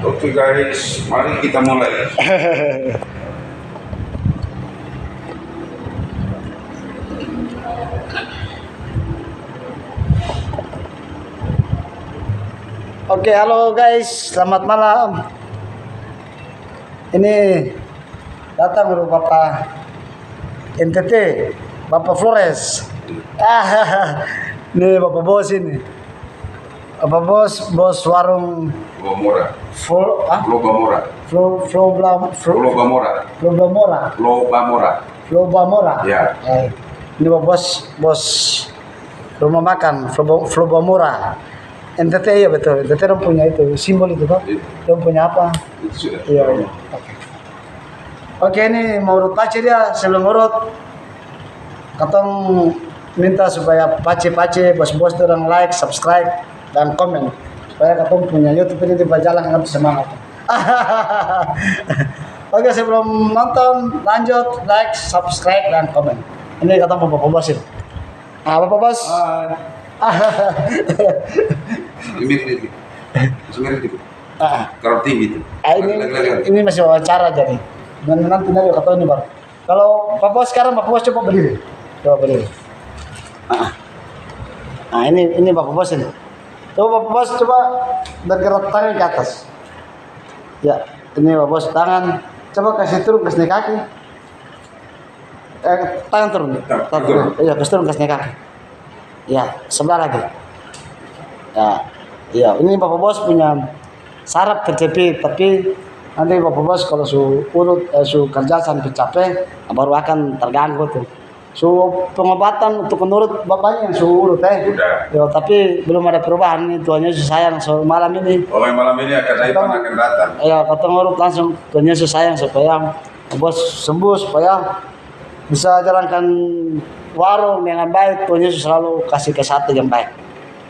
Oke guys, mari kita mulai. Oke, halo guys, selamat malam. Ini datang dari Bapak NTT, Bapak Flores. Ini Bapak Bos ini. Bapak Bos warung Lobamora. Lobamora. Ya. Ini Bapak Bos rumah makan Lobamora. NTT ya betul. NTT orang punya itu simbol itu kan? Orang punya apa? Itu sudah. Iya. Oke, ini mau urut pace dia. Sebelum urut, katong minta supaya pace-pace bos-bos orang like, subscribe, dan komen supaya katong punya YouTube ini berjalan dengan semangat. Oke, sebelum nonton lanjut like, subscribe, dan komen. Ini katong Bapak Bos ini. Bapak Bos. Mirip itu. Kalau tinggi itu. Ini masih wawancara jadi. Dan nanti kata ini baru. Kalau Pak Bos sekarang Bapak Bos coba berdiri. Ini Bapak Bos ini. Coba Bapak Bos coba bergerak tangan ke atas. Ya, ini Bapak Bos tangan. Coba kasih turun ke sini kaki. Tangan turun. Iya, kasih turun ke sini kaki. Ya, sebelah lagi. Ya, ini Bapak Bos punya saraf terjepit, tapi nanti Bapak Bos kalau urut kerja sampai capek baru akan terganggu tuh. Pengobatan untuk menurut bapaknya yang urut Udah. Ya, tapi belum ada perubahan nih, Tuhan Yesus sayang malam ini. Malam ini akan datang. Ya, kata ngurut langsung Tuhan Yesus sayang supaya Bapak Bos sembuh, supaya bisa jalankan warung dengan baik. Tuhan Yesus selalu kasih kesehatan yang baik.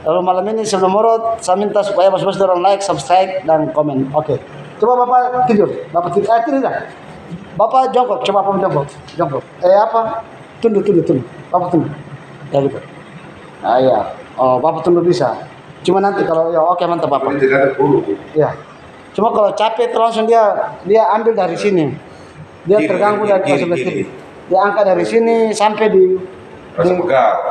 Lalu malam ini sebelum urut, saya minta supaya bos-bos dorong like, subscribe, dan komen. Oke. Coba Bapak tidur. Tidur dah. Bapak jongkok. Coba Bapak jongkok. Tunduk. Bapak tunduk. Ya gitu. Ya. Oh, Bapak tunduk bisa. Cuma nanti kalau oke, mantap Bapak. Ini tidak ada bulu. Ya. Cuma kalau capek langsung dia ambil dari sini. Dia terganggu dari kiri. Dia angkat dari sini sampai di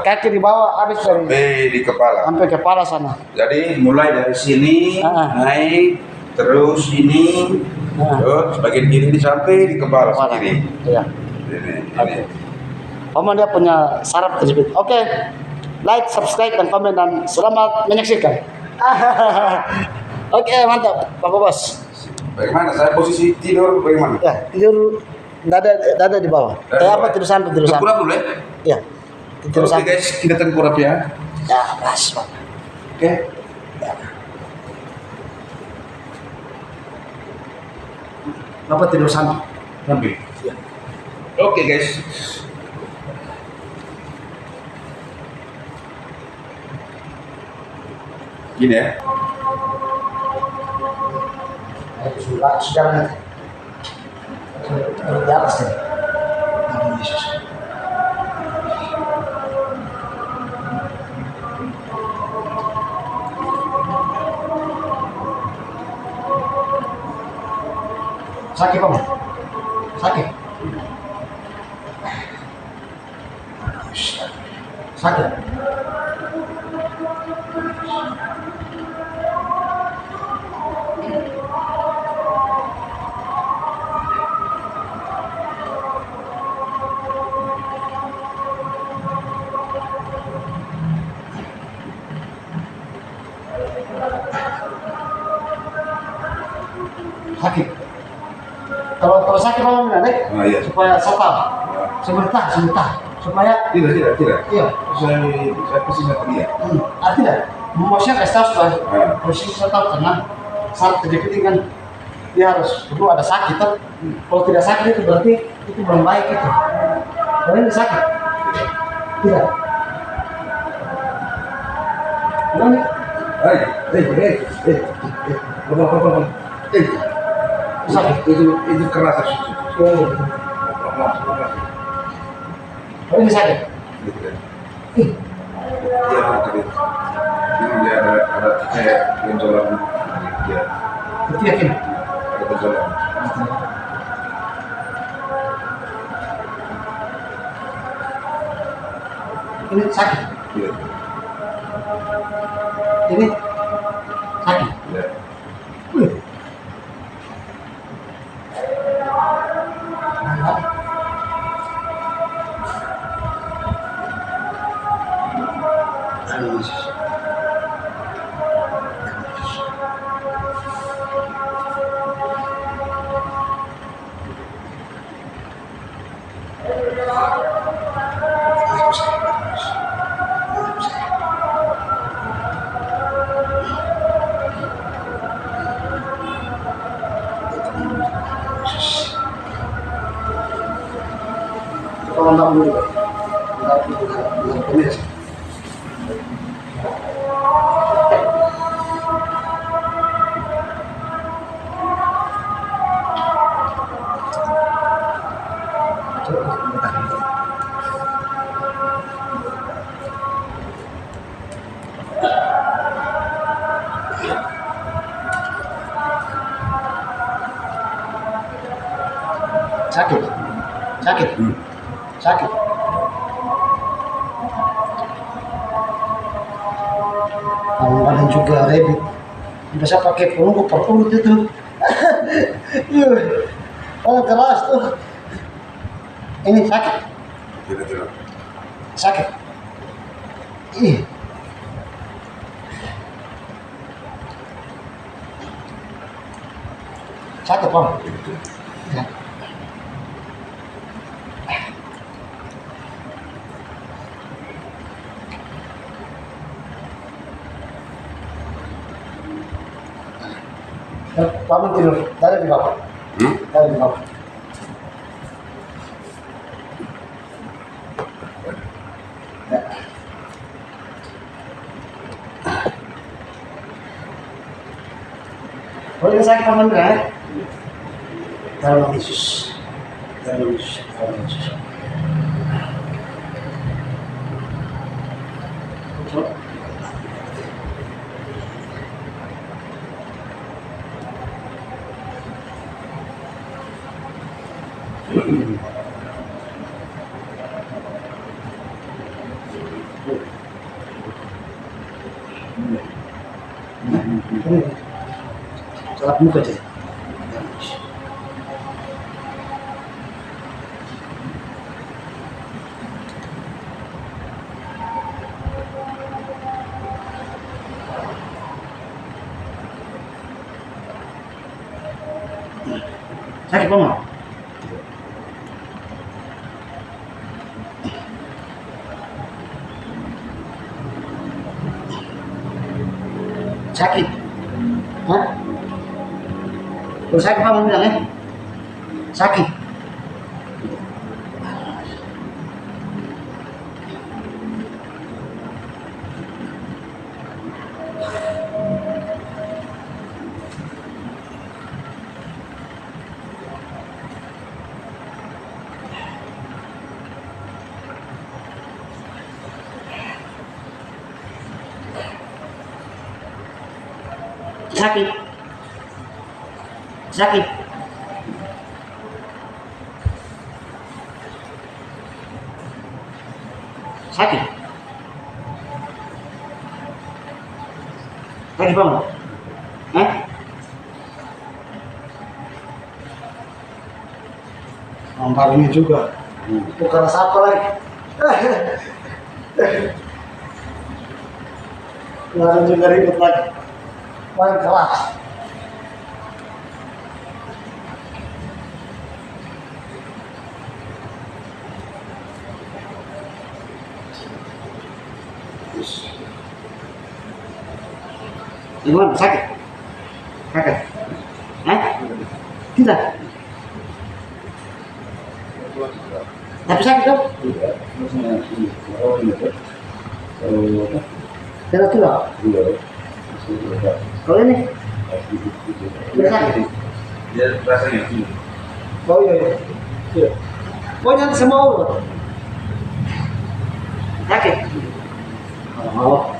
kaki di bawah, habis sampai di kepala. Sampai kepala sana. Jadi mulai dari sini naik terus ini terus bagian kiri ini sampai di kepala sendiri. Iya. Ini. Paman dia punya saraf terjepit. Oke. Like, subscribe, dan komen, dan selamat menyaksikan. Oke, mantap Bapak Bos. Bagaimana saya posisi tidur bagaimana? Ya, tidur dada di bawah. Tidur samping. Kurang dulu ya? Iya. Tidur Oke samping. guys, kita tengkurap ya. Ya, pas Pak. Oke. Ya. Bapak tidur samping. Sampai. Ya. Oke guys. Gini ya. Sudah di atas ya. Nabi Yesus. Sakit Pak? Sakit. Sakit. Kalau sakit mau menarik, Iya. supaya sebentar, supaya Tidak. iya. Saya pasti nggak dia. Tidak. Bosnya kasih tahu supaya posisi saya tahu karena saat terjepit kan dia harus perlu ada sakit kan. Kalau tidak sakit itu berarti itu belum baik itu. Kalau ini sakit, tidak. Ini sakit. Itu keras. Kalau ini sakit. Dia ada kayak benjolan dia. Itu yakin? Ada gejala. Ini sakit. Iya. Ini sakit. Iya. Wih. Aduh. Kalau nggak dulu, nggak penis. Sakit, sakit, sakit. Badan juga rebit. Bisa pakai peluru per urut itu. Oh keras tuh. Ini sakit, Tidak. sakit. Ih. Sakit bang. Ya. Kamu tidur, dari di bawah. Dari di bawah. Ya. Boleh sakit teman ya? Dalam Yesus, dalam Yesus, dalam Yesus. Salah muka aja. Sakit banget. Sakit. Hah? Kalau sakit apa bilang ya? Sakit. Sakit. Sakit. Sakit. Sakit banget. Hah? Nampak ini juga. Bukan apa lagi. Lalu juga ribut lagi. Paling keras. Gimana? Sakit? Sakit? Hah? Tidak? Tapi sakit dong? Tidak tidak? Kalau ini? Tidak sakit? Dia rasanya. Oh iya iya. Oh nanti semua urut. Sakit? Oh.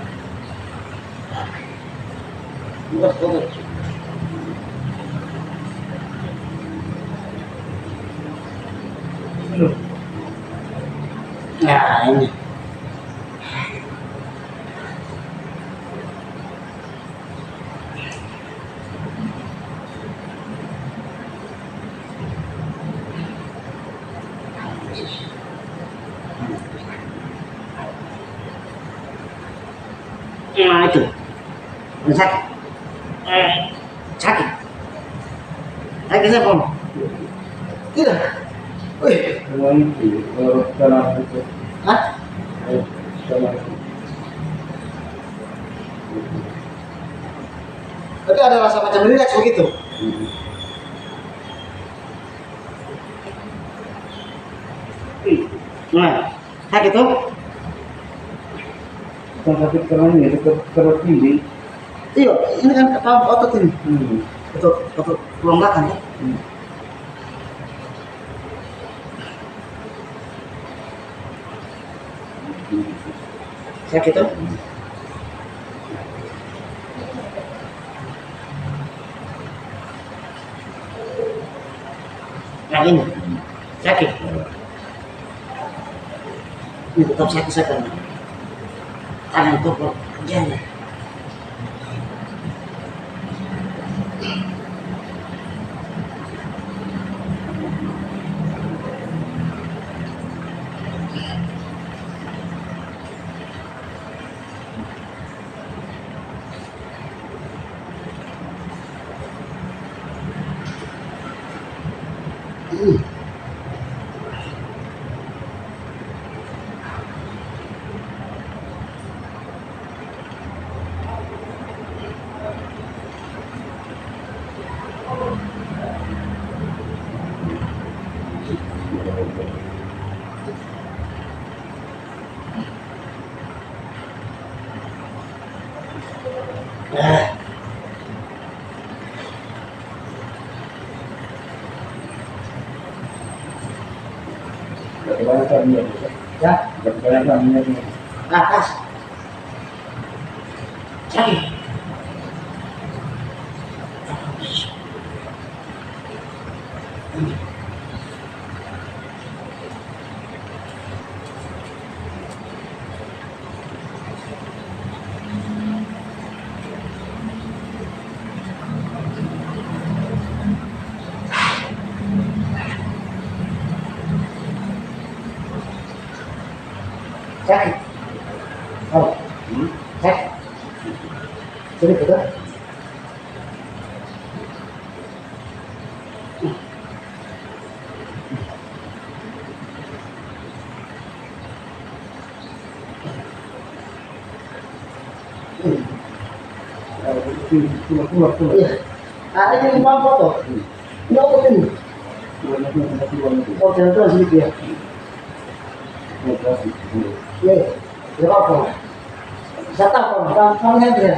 sakit. Sakit. Sakit saya pun. Tidak. Wih. Hah? Tapi ada rasa macam relax begitu. Nah, sakit tuh. Bukan sakit karena ini dekat perut ini. Iya, ini kan kepala otot ini. Otot tulang belakang ya. Sakit tuh. Nah ini sakit. Ini tetap sakit saya tangan itu kok jangan. Kebanyakan minyak. Ya, Kebanyakan minyak. atas. Sakit. Sakit. Oh. Sakit. Jadi betul. Keluar. Iya. Nah, ini lima foto. Ini apa ini? Oh, jangan sedikit ya. Iya. Ya apa? Saya tahu, kamu aja.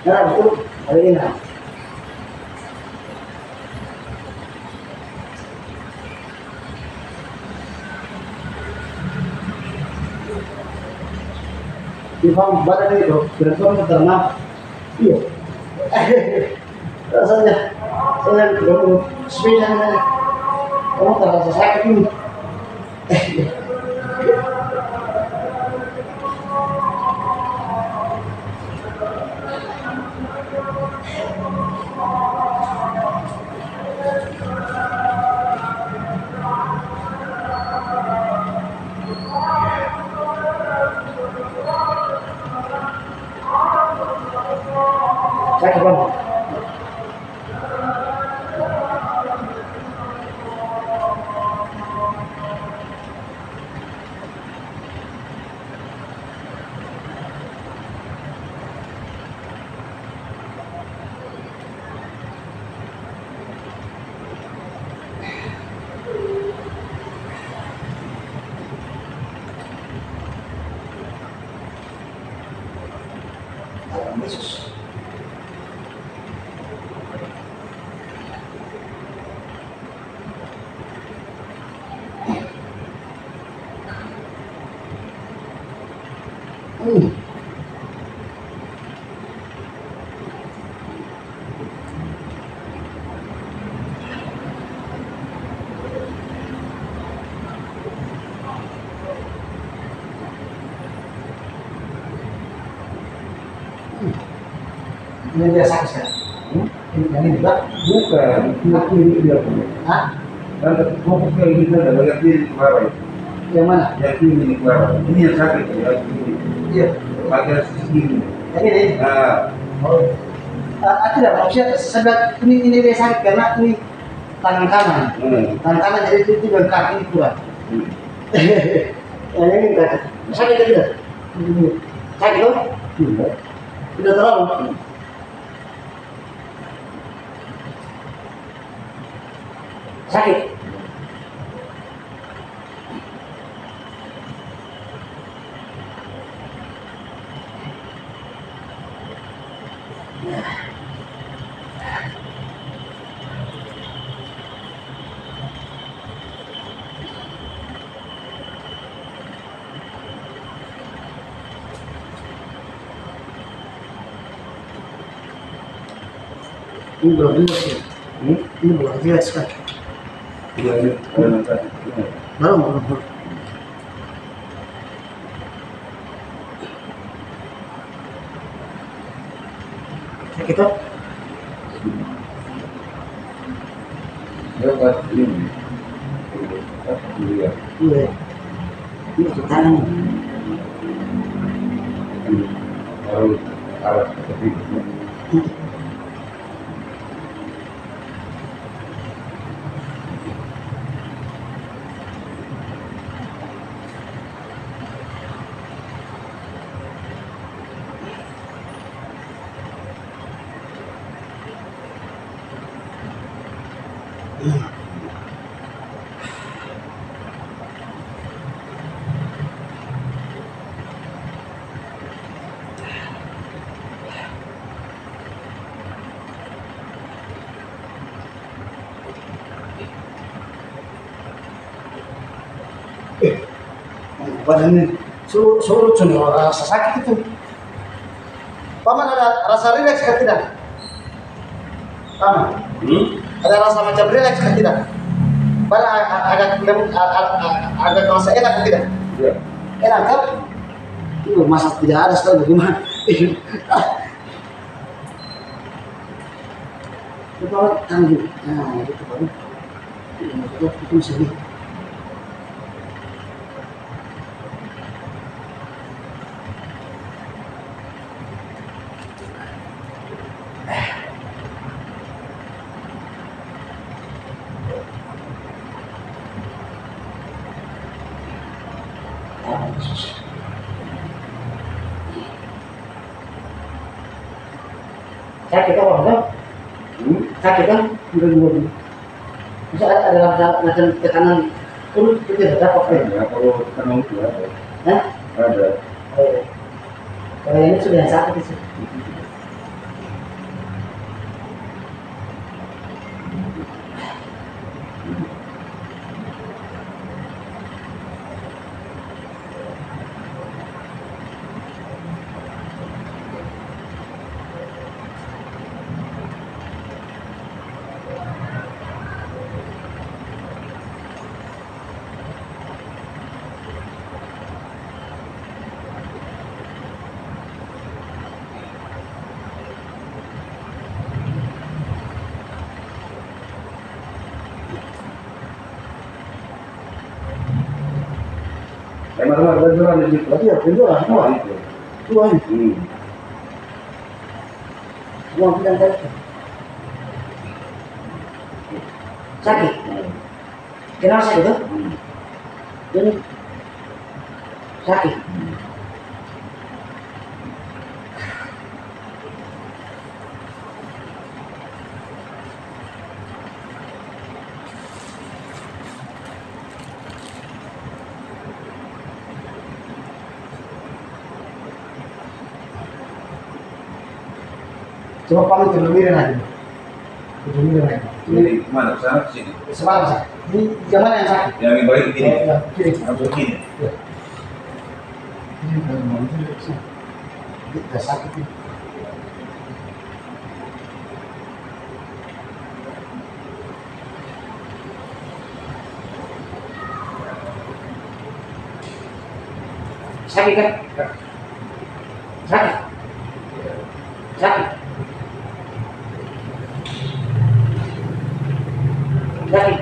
Nah, betul. Hari ini. Di bawah badan itu, berapa ternak? Iya. Rasanya, saya baru sepeda kamu terasa sakit ini. Sakit banget. Yesus. Ini dia sakit sekarang. Ini juga Bukan, ini dia punya. Hah? Dan mau pakai ini ada banyak ini kemarin. Yang mana? Yang ini kemarin. Ini yang sakit ya. Ini. Iya. bagian sisi kiri. Yang ini. Nah, Oh. Tidak, maksudnya sebelah ini dia sakit karena ini tangan kanan. Tangan kanan jadi itu bengkak ini kurang. Yang ini enggak. Sakit tidak? Sakit dong? Tidak terlalu. Sakit. Ini belum jelas ya. Ini belum jelas kan. Iya, ini ada nanti. Belum. Sakit toh? Ya, Pak, ini. Iya. Iya. Ini ke tangan. Harus alat seperti itu. Badannya suruh rasa sakit itu. Paman ada rasa rileks kan tidak? Paman, ada rasa macam rileks kan tidak? Pada agak rasa enak kan tidak? Iya. Enak kan? Masa tidak ada setelah bagaimana? Itu paman tangguh. Nah, itu paman. Itu masih. Sakit apa enggak? Sakit kan? Enggak. Bisa ada macam tekanan perut itu tidak dapat ya? Ya, kalau tekanan itu ada. Hah? Ada. Kalau ini sudah sakit sih. Emang ada di situ. Berarti ya penjualan semua. Dua ini. Uang bilang tadi. Sakit. Kenapa sakit tuh? Ini sakit. Coba pamit ke miring lagi. Ke miring lagi. ini kemana? Sana ke sini. Semalam sakit. Ini zaman yang sakit. Yang lebih baik begini. Ya, kiri. Harus begini. Ya. Ini kalau mau itu bisa. Kita sakit ini. Sakit kan? Sakit. Sakit. Sakit.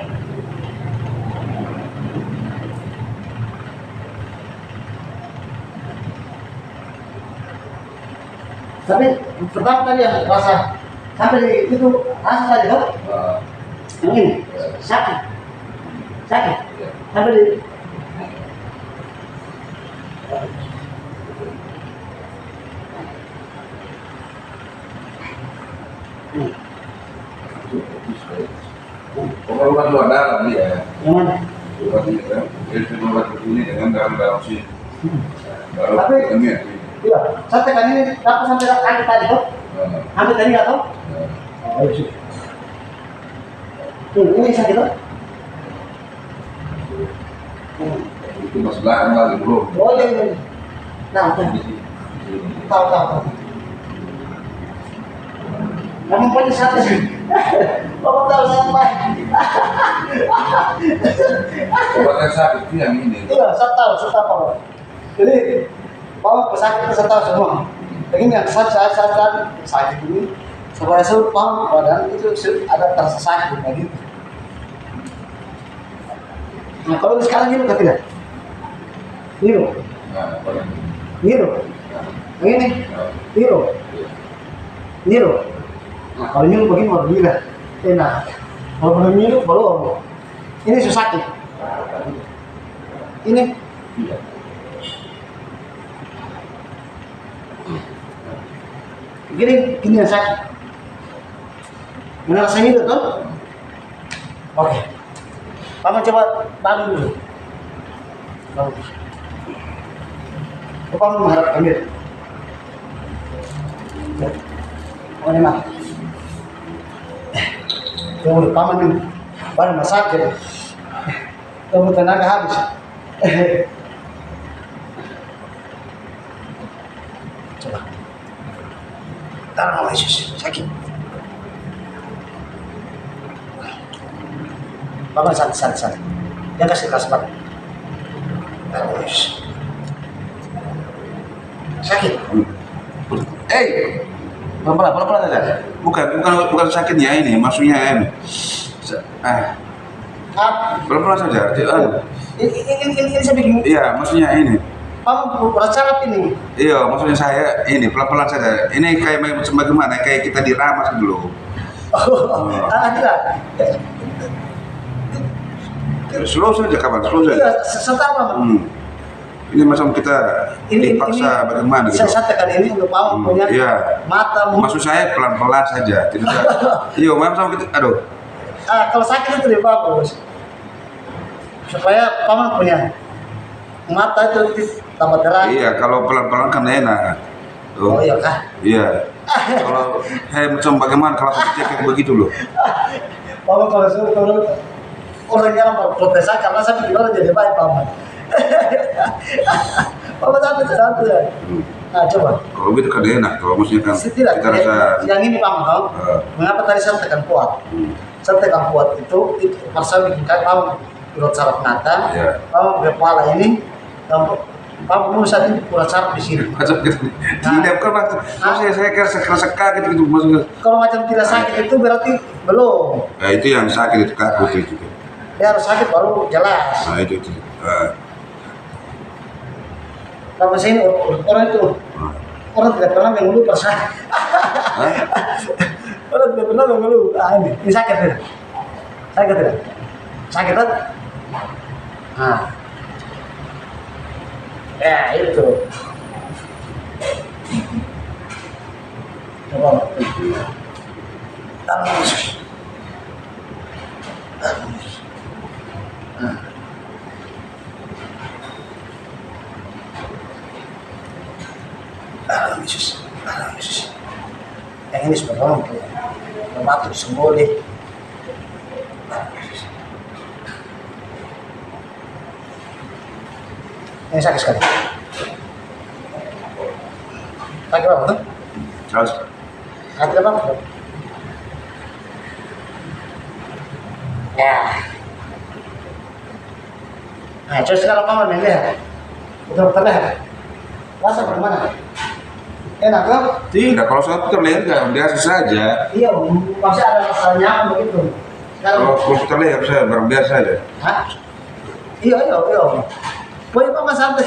Tapi pertama tadi yang rasa sampai di itu rasa tadi dok. Yang ini sakit, sakit. Sampai di Obat luar dalam dia. yang mana? Obat ini kan, itu obat ini dengan dalam sini. Baru Tapi- kami. Iya, sampai kan ini berapa sampai kaki tadi dok? Hampir tadi nggak tahu? Oh, iya sih. Ini sakit dok? Itu mas belakang lagi belum. Oh iya iya. Nah, tahu. Kamu punya satu sih. Kamu tahu sampai. Obat yang sakit itu yang ini. Iya, saya tahu. Jadi, kalau pesakit saya tahu semua. Begini yang saat sakit ini, supaya saya paham badan itu ada terasa sakit lagi. Nah, kalau sekarang ngilu kan tidak? Ngilu, Nah, pada ngilu. Yang ini, ngilu. Nah, kalau ngilu begini baru gila. Enak. Kalau belum ngilu, belum. Ini susah sakit. Ini, iya. gini yang sakit. Mana rasanya itu tuh? Oke. Paman coba bangun dulu. Bangun. Paman mengharap ambil. Oh ini mah. Tunggu paman ini. Baru masak ya. Tunggu tenaga habis. Coba. Taruh Yesus sakit. Paman santai. Dia kasih keras banget. Taruh Yesus. Sakit. Pelan-pelan aja. Bukan sakitnya ini, maksudnya ini. Pelan-pelan saja. Ini saya bikin. Iya, maksudnya ini. Paman bercarap ini. Iya, maksudnya saya ini pelan-pelan saja. Ini kayak bagaimana? Kayak kita diramas dulu. Tidak. Slow saja kawan, slow Iya, saja. setara. Ini macam kita dipaksa bagaimana gitu. Saya katakan ini untuk paman punya Iya. mata. Maksud saya pelan-pelan saja. Tidak usah. Iya, memang sama kita. Aduh. Kalau sakit itu lebih bagus. Supaya paman punya mata itu tambah terang. Iya, kalau pelan-pelan kan enak. Tuh. Oh iya kah? Iya. Kalau macam bagaimana kalau saya cek begitu loh. Paman kalau suruh orang yang berprotes karena saya pikir orang jadi baik paman. Paman satu ya. Nah coba. Kalau gitu kan enak. Kalau maksudnya kan Tidak. kita rasa. Yang ini paman tahu. Mengapa tadi saya tekan kuat? Saya tekan kuat itu masa bikin kayak paman urut saraf mata. Iya. Paman kepala ini. Paman mau saat ini kurang saraf di sini. Macam gitu. Tidak kan maksudnya saya kerasa kaget gitu maksudnya. Kalau macam tidak sakit itu berarti belum. Nah, itu yang sakit itu kaku itu. Dia harus sakit baru jelas. Nah, itu. Kalau sini orang itu orang tidak pernah mengeluh pas sakit. Orang tidak pernah mengeluh. Ini sakit tidak? Sakit tidak? Sakit kan? Nah. Ya itu. Coba. Taruh Yesus. Taruh Yesus. Yang ini sebenarnya membantu sembuh deh. Ini sakit sekali. Sakit apa tuh? Terus Sakit apa tuh? Ya. Nah, coba sekarang paman yang lihat. Betul-betul lihat. Rasa bagaimana? Enak kan? tidak, kalau saya terlihat nggak biasa saja. Iya, masih ada rasanya begitu. Kalau Sekarang, terlihat saya biasa saja. hah? Iya. Boleh paman santai.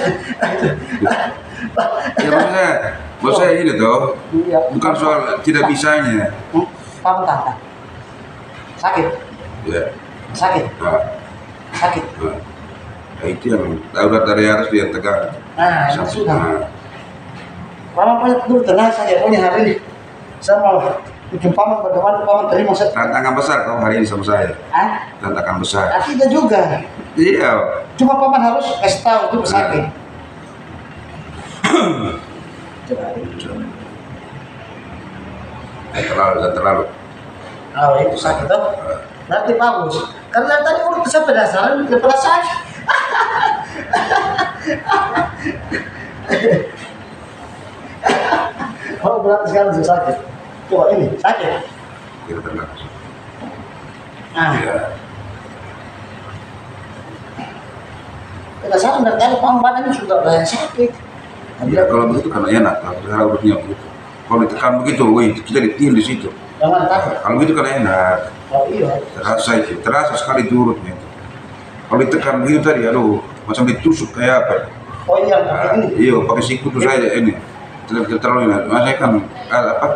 Ya maksudnya Maksud saya ini toh, Iya. bukan soal tidak bisanya. Paman tahan. Sakit, Ya. sakit, Nah, sakit. nah, itu yang udah dari atas dia tegang. Nah, itu sudah. Nah, Paman punya dulu tenang saja, punya hari ini. Saya mau bikin paman bagaimana paman terima saya. tantangan besar kau hari ini sama saya. Ah, Tantangan besar. tidak juga. Iya. Cuma paman harus kasih tahu itu sakit. Coba. Jangan terlalu. Oh, itu sakit tuh. Nanti bagus. Karena tadi urut saya penasaran, kepala sakit. Oh, berarti sekarang sudah sakit. Coba ini, sakit. Kita tenang. Ah, Iya. penasaran dari tadi paman badannya sudah sakit. Ya, kalau begitu kan enak. Kalau cara urutnya begitu. Kalau ditekan begitu, wih, kita ditil di situ. Jangan takut. Kalau begitu kan enak. Oh iya. Terasa sekali turutnya. Kalau ditekan begitu tadi, aduh, macam ditusuk kayak apa? Oh iya, Nah, pakai ini. iya, pakai siku tuh saya ini. Terlalu enak. Mas saya kan ada apa?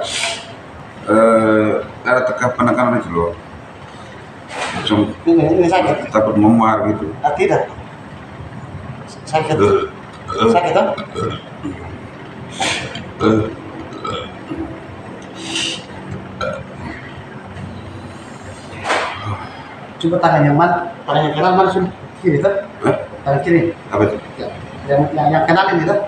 Ada penekanan itu loh. Macam Ini sakit. takut memar gitu. Ah, tidak. Sakit. Sakit tuh. Coba tangan yang mana? Tangan yang kanan mana sudah? Kiri tuh. Hah? Tangan kiri. Apa itu? Ya. Yang kanan ini tuh.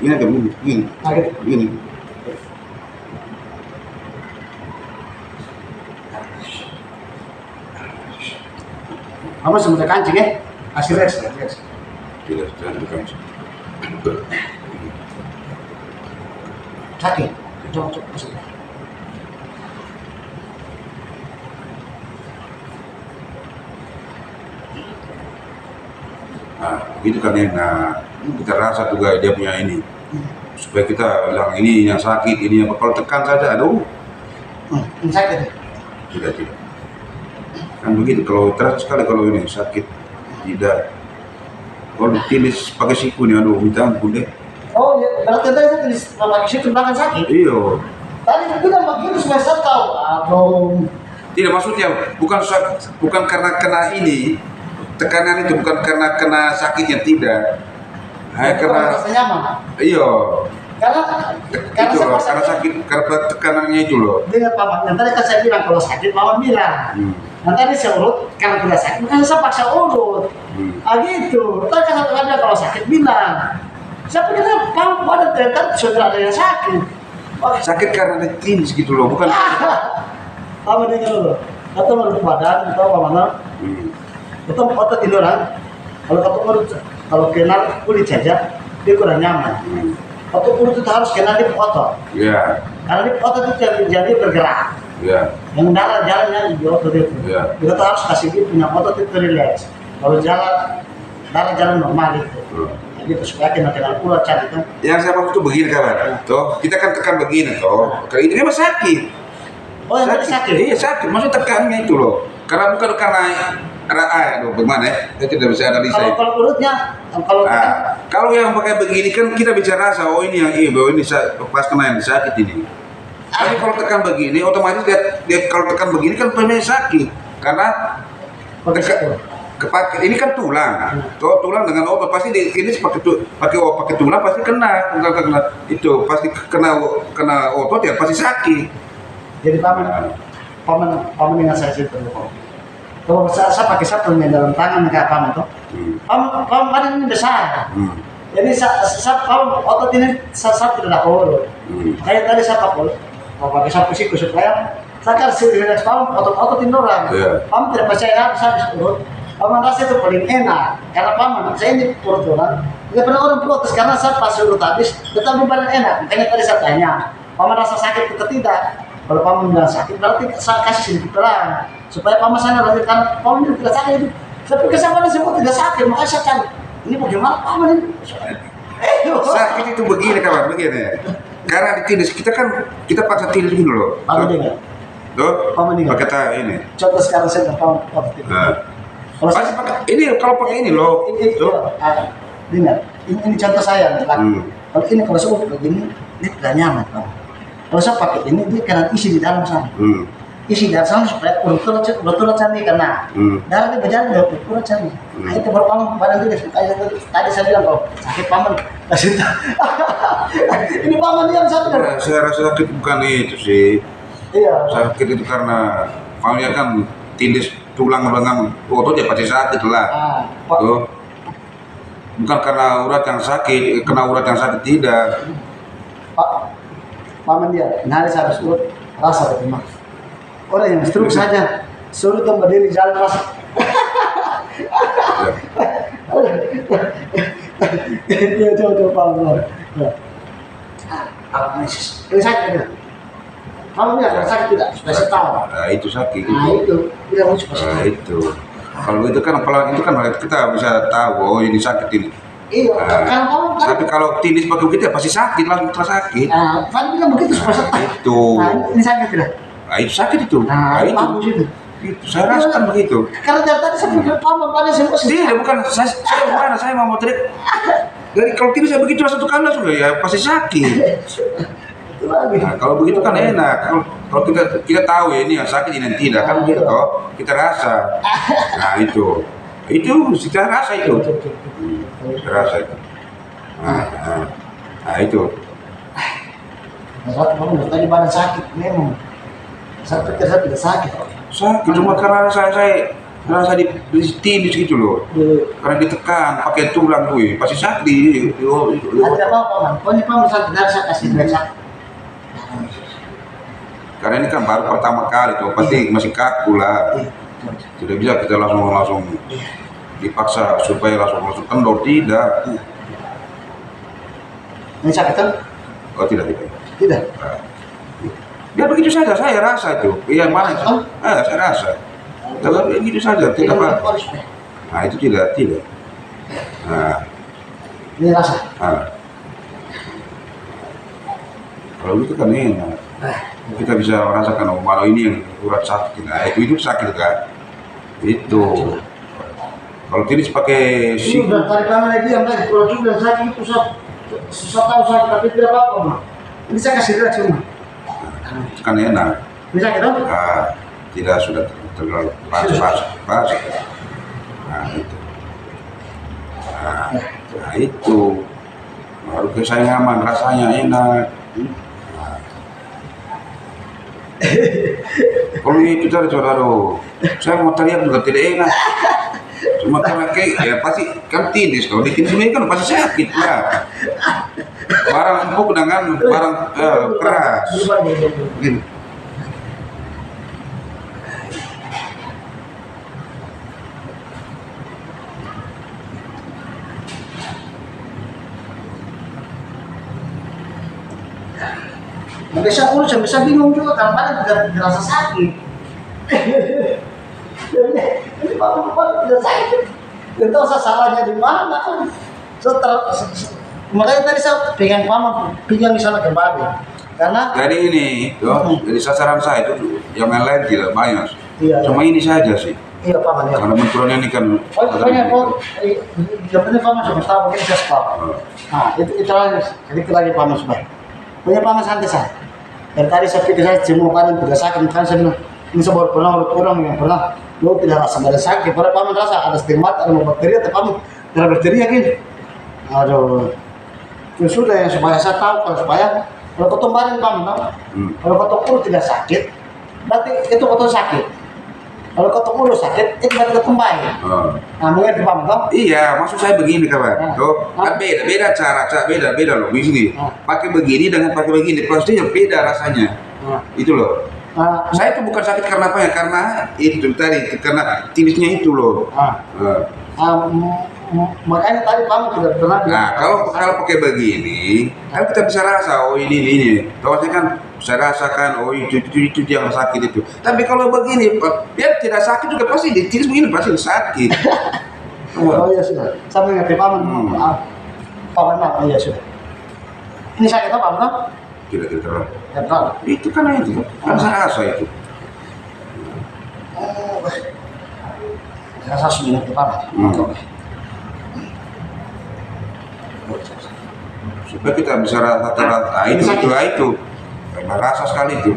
Ini ada begini, Sakit. begini. Kamu sebentar kancing ya? Kasih rest. Tidak, jangan tekan. Sakit. Coba kasih. Nah, gitu kan enak. Kita rasa juga dia punya ini. Supaya kita bilang ini yang sakit, ini yang kalau tekan saja, aduh, Ini sakit. tidak. Kan begitu, kalau terasa sekali kalau ini sakit, tidak. Kalau ditilis pakai siku nih, aduh, minta ampun deh. Oh ya, berarti tadi saya tulis lagi situ belakang sakit. Iya. Tadi aku bilang begitu supaya saya tahu. Aduh. Tidak, maksudnya bukan karena kena ini, tekanan itu bukan karena kena sakitnya, tidak. Hanya karena, rasa nyaman. iya. Karena Itu loh, karena sakit, karena tekanannya itu loh. dengan paman. Yang tadi kan saya bilang kalau sakit paman bilang. Yang tadi saya urut karena tidak sakit, makanya saya paksa urut. Ah gitu. Tadi kan saya bilang kalau sakit bilang. Saya pikir paman pada ternyata sudah ada yang sakit. Oh, Sakit karena ditilis gitu loh, bukan. paman dengar dulu. Atau menurut badan, atau mana? Itu otot ini orang. Kalau kenal kulit saja, dia kurang nyaman. Otot kulit itu harus kenal di otot. Iya, Karena di otot itu jadi bergerak. iya, Yang darah jalannya di otot itu. iya. Kita tuh harus kasih dia punya otot itu relax. Kalau darah jalan normal itu. Nah, gitu supaya kita kenal ulat cari itu. Yang saya maksud itu begini kawan, toh kita kan tekan begini toh, kalau ini memang sakit. Oh yang tadi sakit? Iya sakit, maksud tekannya itu loh. Karena bukan karena aduh bagaimana ya? Saya tidak bisa analisa. Kalau urutnya, kalau Kalau yang pakai begini kan kita bisa rasa, oh ini yang bahwa ini pas kena yang sakit ini. Tapi kalau tekan begini, otomatis dia kalau tekan begini kan memang sakit, karena ini kan tulang, tulang dengan otot pasti ini pakai tulang pasti kena itu pasti kena otot ya pasti sakit. jadi paman dengan saya situ. Kalau saya pakai satu dalam tangan kayak paman tuh. Paman badan ini besar. Jadi saya paman otot ini saya tidak urut. Kayak tadi saya pakai sapu siku supaya saya kasih relax paman otot ini orang. Paman tidak percaya saya urut. Paman rasa itu paling enak karena paman saya ini urut orang. Tidak pernah orang protes karena saya pas urut habis tetapi paling enak. Makanya tadi saya tanya, paman rasa sakit atau tidak? Kalau paman bilang sakit berarti saya kasih sedikit terang supaya paman saya nanti kan paman ini tidak sakit itu. Saya pikir saya semua tidak sakit makanya saya cari ini bagaimana paman ini? Sakit itu begini kawan, begini. Karena ditilis kita paksa tilis dulu loh. Paman dengar. Tuh, Paman dengar. pakai ini. Contoh sekarang saya nggak paman. Nah, Kalau Pasti pakai ini kalau pakai ini loh. Tuh. Dengar, ini contoh saya. Hmm. Kalau ini kalau saya begini, dia tidak nyaman. Bang. Kalau saya pakai ini, dia kena isi di dalam sana. Hmm. Isi di dalam sana supaya betul candi kena. Darah dia berjalan udah betul candi. Nah, itu baru paman badan dia tadi saya bilang kalau sakit paman kasih tahu. Ini paman yang sakit. Ya, saya rasa sakit bukan itu sih. Iya. Sakit itu karena maunya kan tindis tulang dengan otot ya pasti sakit lah. Pak. Tuh. Bukan karena urat yang sakit, kena urat yang sakit tidak. Pak, paman dia, nyaris harus urut rasa terima. Orang yang stroke saja, suruh tuh berdiri jalan pas. Coba paman. Ini sakit tidak? Paman dia ada sakit tidak? Supaya saya tahu. Nah, itu sakit. Nah itu, tidak mau supaya saya Nah, tahu. itu. Kalau itu kan kita bisa tahu oh ini sakit ini. Iya, Nah, kalau paman kan. tapi kalau tindis pakai begitu ya pasti sakit langsung terasa sakit. Nah, paman bilang begitu supaya saya tahu. Itu. Nah, ini sakit tidak? Nah, itu sakit itu. Nah, itu. bagus itu. Itu saya rasakan begitu. Karena dari tadi saya pikir paman pada semua Tidak, bukan saya bukan saya mau teriak. Dari kalau tindis saya begitu satu kali langsung ya pasti sakit. itu lagi. Nah, kalau begitu kan enak. Kalau kita tahu ya ini yang sakit ini yang tidak kan begitu toh kita rasa. Nah itu kita rasa itu. Kita rasa itu. Nah itu. Nah, satu paman tadi badan sakit memang. Saya pikir saya tidak sakit. Sakit cuma karena saya rasa di tindis gitu loh. Karena ditekan pakai tulang tuh pasti sakit. Ada apa-apa man? Pokoknya paman sakit dari saya kasih dia sakit. Karena ini kan baru pertama kali tuh pasti masih kaku lah. Tidak bisa kita langsung dipaksa supaya langsung kendor tidak. Ini sakit kan? Oh tidak. Tidak. Ya begitu saja saya rasa itu. Yang mana? Saya rasa. Kalau begitu saja tidak apa. Nah itu tidak. Nah, Ini rasa. kalau itu kan enak. Kita bisa merasakan oh malah ini yang urat sakit. Nah itu sakit kan. Itu. Kalau tindis pakai Ini udah tarik kami lagi yang tadi. Kalau juga sakit itu susah tahu sakit tapi tidak apa-apa man. Ini saya kasih dia cuma. itu kan enak. Ini sakit kan? Nah, tidak sudah terlalu pas. Nah itu. Nah itu. Baru saya nyaman rasanya enak. Kalau itu tadi saudara, saya mau teriak juga tidak enak. Cuma karena ya pasti kan tindis kalau di tindis ini kan pasti sakit lah. Barang empuk dengan barang keras. Gini. Nah, bisa urus, bisa bingung juga karena badan tidak dirasa sakit. Ini bapak tidak sakit. Tidak tahu saya salahnya di mana. Makanya tadi saya pegang paman, pegang misalnya ke badan. Karena Jadi ini, jadi sasaran saya itu yang lain tidak banyak. Iya. Cuma ini saja sih. iya paman ya. Karena benturannya ini kan. Pokoknya yang penting paman sudah tahu mungkin saya tahu. Nah itu lagi sedikit lagi paman sudah. Punya paman santai saya. Dan tadi saya pikir saya semua badan tidak sakit, kan saya bilang ini sebuah pernah orang yang pernah lo tidak rasa badan sakit, padahal paman rasa ada stigmat, ada bakteri, tapi paman tidak bakteri yakin. Aduh, itu sudah yang supaya saya tahu supaya kalau potong badan paman tahu, kalau potong urut tidak sakit, berarti itu potong sakit. Kalau potong urut sakit, itu berarti potong baik. Nah, mengerti paman tahu? Iya, maksud saya begini kawan. Tuh, kan beda cara beda loh. Begini, pakai begini dengan pakai begini, pastinya beda rasanya. Itu loh. Saya itu bukan sakit karena apa ya? Karena itu tadi, karena tindisnya itu loh. Makanya tadi paman tidak pernah. Nah, kalau pakai begini, kan kita bisa rasa, oh ini. Tahu kan saya rasakan, oh itu yang sakit itu. Tapi kalau begini, biar tidak sakit juga pasti ditindis begini pasti sakit. Oh iya sudah, saya mengerti paman. Paman maaf, iya sudah. Ini sakit apa paman? Tidak terlalu. Tidak tahu. Itu kan itu, kan saya rasa itu. rasa seminggu depan. Supaya kita bisa rata-rata itu karena rasa sekali itu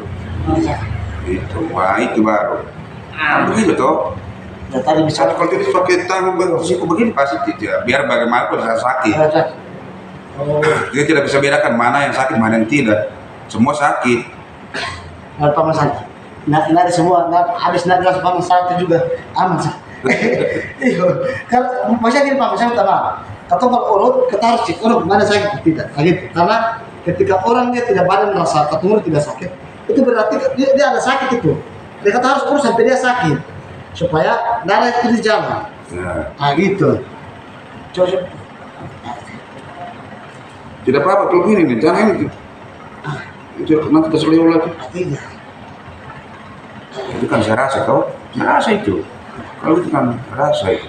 wah itu baru begitu toh. Ya, tadi bisa Kalau tidak pakai tangan bersiku begini pasti tidak, biar bagaimanapun rasa sakit. Dia tidak bisa bedakan mana yang sakit mana yang tidak, semua sakit. nggak paman santai. Nah, ada semua, habis nak jelas paman santai juga aman sih. Iya, kan maksudnya gini paman saya utama. Atau kalau urut, kita harus cek urut mana sakit tidak, gitu. Karena ketika orang dia tidak badan merasa ketemu tidak sakit, itu berarti dia ada sakit itu. Kita harus urus sampai dia sakit supaya darah itu di jalan. Nah gitu. Coba. Tidak apa-apa kalau gini nih, jangan ini. Itu nanti keselio lagi. Tidak. Itu kan saya rasa tau, saya rasa itu. Kalau itu kan rasa itu.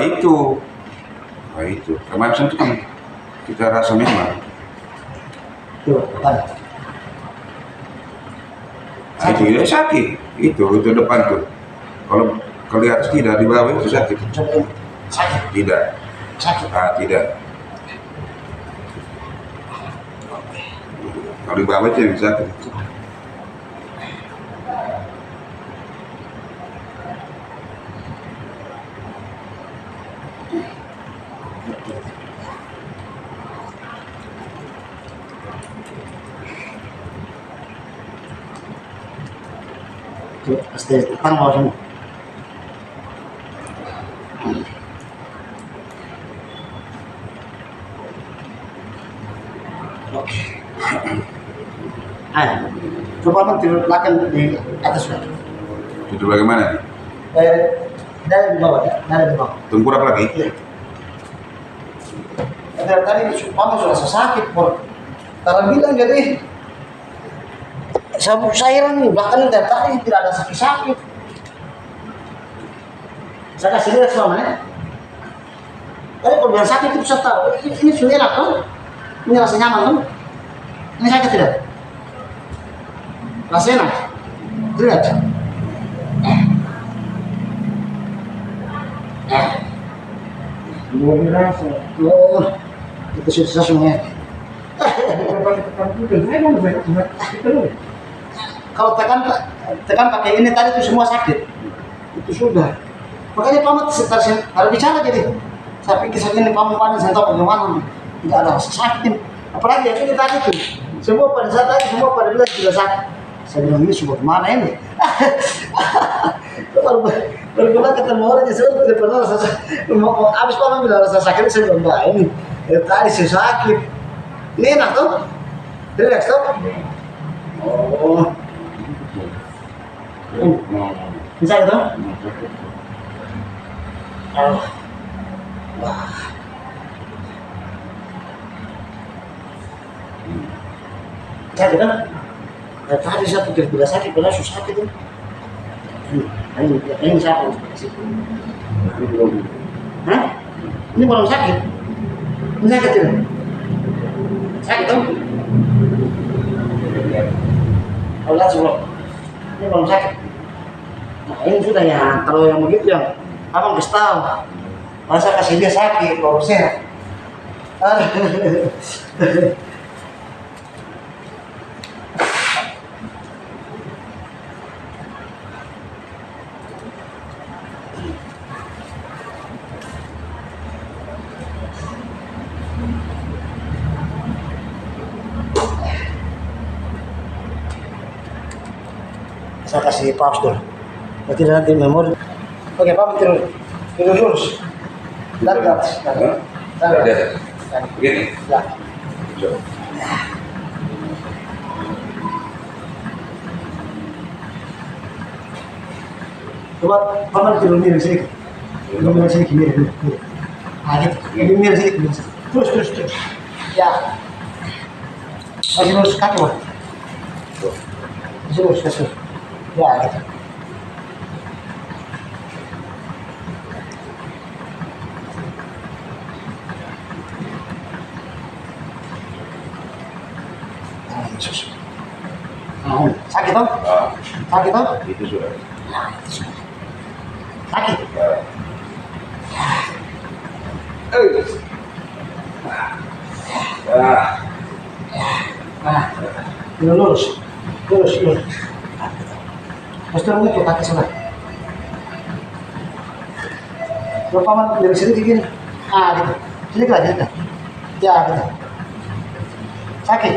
Itu. Kemarin itu kan kita rasa memang. Tuh, kan. Itu ya sakit. Itu depan tuh. Kalau di atas tidak, di bawah itu sakit. Coba sakit. Tidak. Sakit. Tidak. Kalau di bawah itu yang sakit. Tuh, pasti depan mau semua. Oke. Ayo, coba man tidur belakang di atas sudah. Itu bagaimana nih? Dari di bawah, ya, dari di bawah. Tengkurap lagi? Iya. Dari tadi paman sudah sakit, Bor. Karena bilang jadi sabuk cairan nih belakang dari tadi tidak ada sakit-sakit. Saya kasih lihat selama ya. Tadi kalau bilang sakit itu saya tahu. Ini sudah enak kan? Ini rasa nyaman kan? Ini sakit tidak? Rasa enak? Lihat. Belum rasa. Oh, itu susah semuanya. Kalau tekan pakai ini tadi itu semua sakit. Itu sudah. Makanya paman harus bicara jadi. Saya pikir saat ini paman panas saya tahu bagaimana. Tidak ada rasa sakit. Apalagi yang ini tadi tuh. Semua pada saat tadi semua pada bilang tidak sakit. Saya bilang ini semua kemana ini? Baru kita ketemu orang yang saya tidak pernah rasa sakit. Abis paman bilang rasa sakit saya bilang bah ini. Tadi saya sakit. Ini enak tuh. Relax tuh. Oh. Bisa gitu? Oh. Wah. Sakit kan? Tadi saya pikir tidak sakit, padahal susah sakit tuh. Ini sakit. Hah? Ini belum sakit? Ini sakit tidak? Sakit tuh? Allah sebelum ini belum sakit. Nah ini sudah ya, kalau yang begitu yang abang kasih tahu masa kasih dia sakit baru sehat. Saya kasih pause dulu. Berarti nanti memori. Oke, Pak, tidur lurus. Lihat. Begini. Ya. Coba paman tidur miring sedikit. Miring sedikit, miring. Nah, gitu. Miring sedikit. Terus. Ya. Masih lurus kaki, Pak. Masih lurus. Ya, gitu. Sakit toh? Sakit toh? Itu sudah. Nah, itu sudah. Sakit. Nah, lurus. Lurus. Terus turun itu kaki sebelah. Kalau paman dari sini gini. Ah, gitu. Sini lagi, gitu. Ya, gitu. Sakit.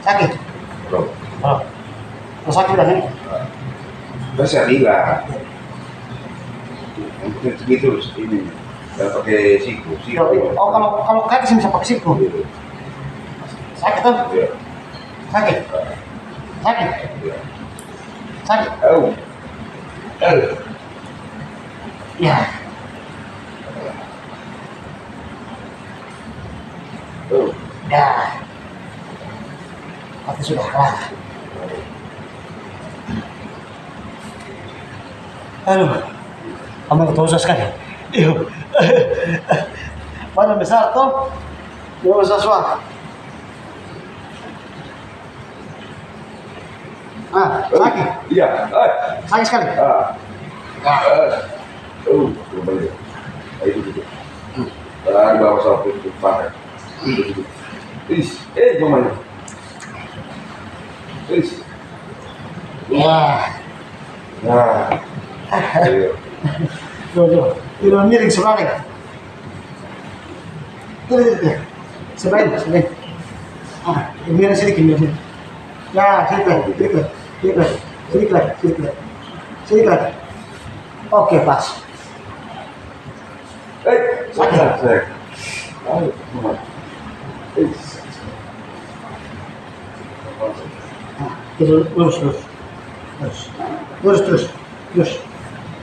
Sakit. Oh. Oh, sakit udah nih. Terus saya bilang, untuk segitu ini, nggak pakai siku. Oh, kalau kaki sih bisa pakai siku. Sakit tuh. Iya. Sakit. Sakit. Iya. Sakit. Oh. Ya. Oh. Ya. Tapi sudah kelar. Aduh, kamu ketosas kan? Iyo. Badan besar tuh. Dia besar suara. Ah, sakit. Iya. Sakit sekali. Kembali. Ayo duduk. Di bawah sapu itu pakai. Gimana? Ya. Nah. Ayo. Tuh. Itu miring sebelah. Tuh. Sebelah. Ah, miring sedikit miring. Ya, sedikit. Sedikit. Oke, pas. Sakit. Ayo, Lurus.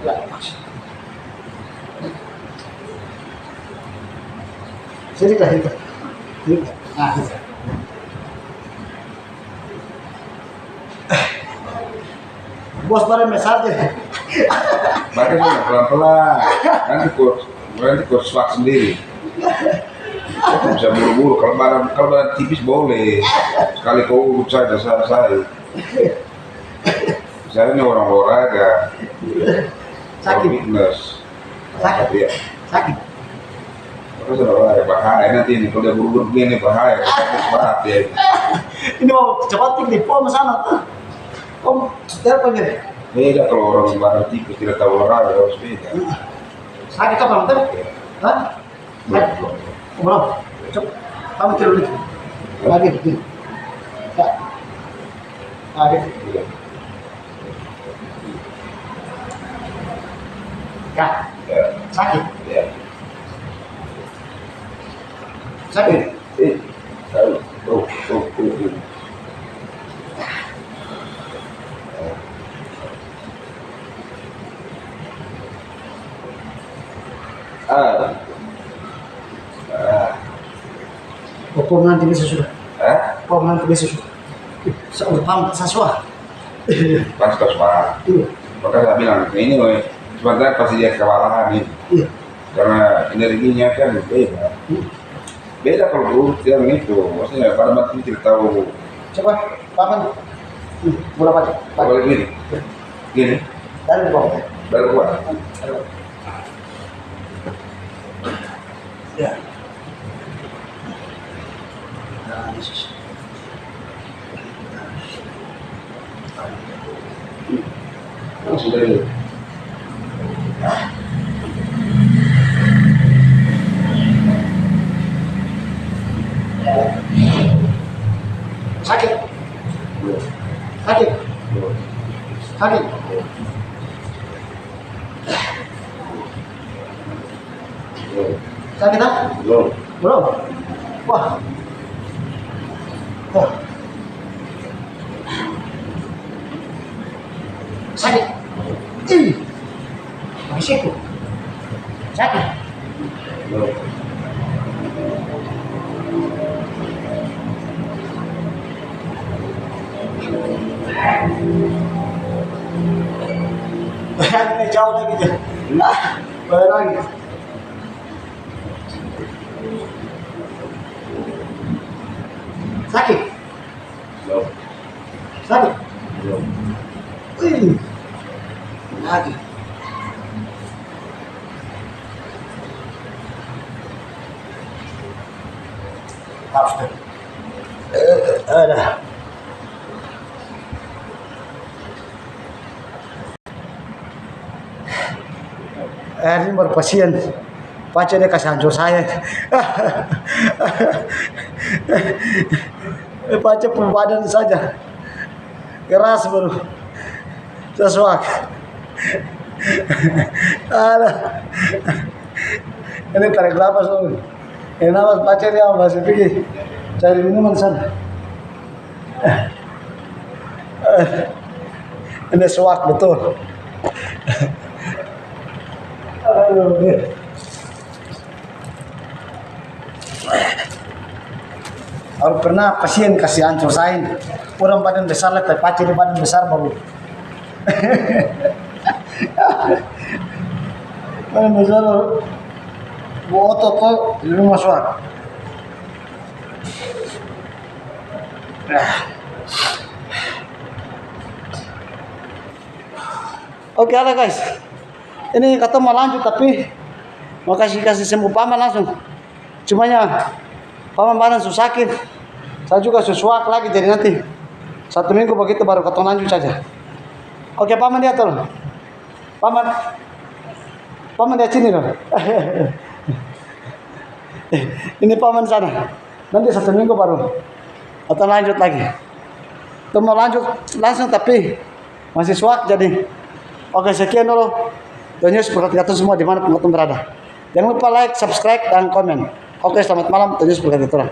Ya, pas. Sedikit. Nah, gitu. Bos bareng mesar deh. Pakai pelan-pelan. Nanti coach swak sendiri. Bisa buru-buru. Kalau badan tipis boleh. Sekali kau urut saja selesai. Misalnya orang olahraga, Sakit. fitness. Sakit. Iya. Sakit. Terus ada bahaya nanti ini kalau dia buru-buru begini bahaya. Berat ya. Ini mau cepat di pom sana tuh. Om, telepon ya. Beda kalau orang badan tipis tidak tahu olahraga harus beda. Sakit apa nanti? Hah? Belum. Belum. Cuk, kamu tidur dulu. Lagi begini. Ya. Lagi. Iya. Ya. Ya. Sakit. Ya. Sakit. Oh. Pom nanti bisa sudah. Hah? Pom nanti bisa sudah. Seorang pam saswa. Pas terus Pak. Iya. Makanya saya bilang ini woy, sebentar pasti dia kewalahan ini. Iya. Karena energinya kan beda. Beda kalau urut yang itu, maksudnya pada mati tidak tahu. Coba, papan. Berapa aja? Boleh gini, Dan bawah. baru kuat. Ya. Nah, Yesus. Sudah ini. Sakit. Sakit. Sakit. Sakit tak? Belum. Belum. Wah. Wah. Sakit. Masih sakit. Belum. Bayangin jauh lagi dia. Nah, bayangin. Sakit. Belum. Sakit. Belum. Wih. Maaf, Ustaz. Ada. Ini berpasien. Baca dia kasih hancur saya. Baca badan saja. Keras baru. Sesuak. Ini tarik lapas loh. Ini napas baca dia masih pergi cari minuman sana. Ini suak betul. Aduh. Kalau pernah pasien kasih hancur sain, orang badan besar lah, tapi pacar di badan besar baru. Badan besar baru. Buat otot tuh di rumah suak. Oke, ada guys. Ini kata mau lanjut tapi mau kasih sembuh paman langsung. Cumanya paman badan susah sakit. Saya juga susuak lagi jadi nanti 1 minggu begitu baru ketemu lanjut saja. Oke paman dia tolong. Paman dia sini loh. Ini paman sana. Nanti 1 minggu baru atau lanjut lagi. Itu mau lanjut langsung tapi masih suak jadi. Oke sekian dulu. Tuhan Yesus berkati kita semua di mana pun berada. Jangan lupa like, subscribe, dan komen. Oke selamat malam. Tuhan Yesus berkati kita.